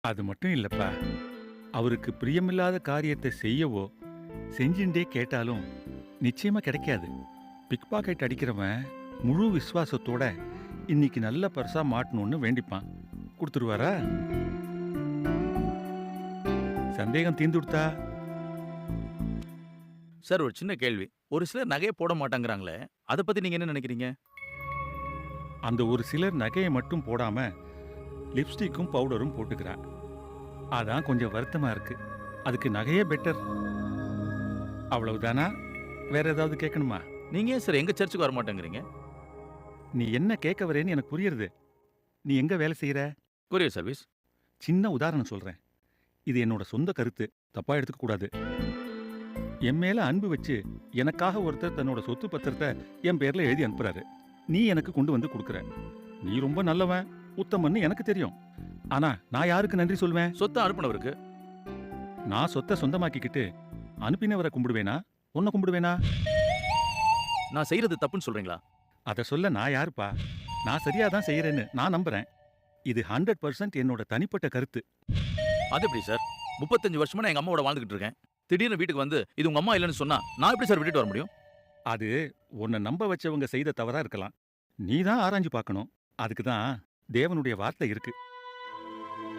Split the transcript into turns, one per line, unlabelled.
அது மட்டும் இல்லப்பா, அவருக்கு பிரியமில்லாத காரியத்தை செய்யவோ செஞ்சுட்டே கேட்டாலும் நிச்சயமா கிடைக்காது. பிக் பாக்கெட் அடிக்கிறவன் முழு விசுவாசத்தோட இன்னைக்கு நல்ல பரிசா மாட்டணும்னு வேண்டிப்பான். கொடுத்துருவாரா? சந்தேகம் தீர்ந்துடுத்தா?
சார் ஒரு சின்ன கேள்வி. ஒரு சிலர் நகைய போட மாட்டாங்கறாங்களே, அத பத்தி நீங்க என்ன நினைக்கிறீங்க?
அந்த ஒரு சிலர் நகையை மட்டும் போடாம லிப்ஸ்டிக்கும் பவுடரும் போட்டுக்கிறா. அதான் கொஞ்சம் வருத்தமா இருக்கு. அதுக்கு நகையே பெட்டர். அவ்வளவுதானா? வேற ஏதாவது கேட்கணுமா?
நீங்க ஏன் சார் எங்க சர்ச்சுக்கு வர மாட்டேங்கிறீங்க?
நீ என்ன கேட்க வரேன்னு எனக்கு புரியுறது. நீ எங்க வேலை செய்யற?
Courier service.
சின்ன உதாரணம் சொல்றேன். இது என்னோட சொந்த கருத்து. தப்பா எடுத்துக்க கூடாது. என் மேல அன்பு வச்சு எனக்காக ஒருத்தர் தன்னோட சொத்து பத்திரத்தை என் பேர்ல எழுதி அனுப்புறாரு. நீ எனக்கு கொண்டு வந்து கொடுக்குற. நீ ரொம்ப நல்லவன், உத்தமன்னு எனக்கு தெரியும். ஆனா நான் யாருக்கு நன்றி சொல்வேன்?
சொத்த அனுப்புனவருக்கு.
நான் சொத்தை சொந்தமாக்கிக்கிட்டு அனுப்பினவரை கும்பிடுவேனா, உன்னை கும்பிடுவேனா?
நான் செய்யறது தப்புன்னு சொல்றீங்களா?
அதை சொல்ல நான் யாருப்பா? நான் சரியா தான் செய்யறேன்னு நான் நம்புறேன். இது 100% என்னோட தனிப்பட்ட கருத்து.
அது எப்படி சார்? 35 வருஷமா நான் எங்க அம்மாவோட வாழ்ந்துகிட்டு இருக்கேன். திடீர்னு வீட்டுக்கு வந்து இது உங்க அம்மா இல்லன்னு சொன்னா நான் எப்படி சார் விட்டுட்டு வர முடியும்?
அது உன்னை நம்ப வச்சவங்க செய்த தவறா இருக்கலாம். நீ தான் ஆராய்ஞ்சு பார்க்கணும். அதுக்கு தான் தேவனுடைய வார்த்தை இருக்கு.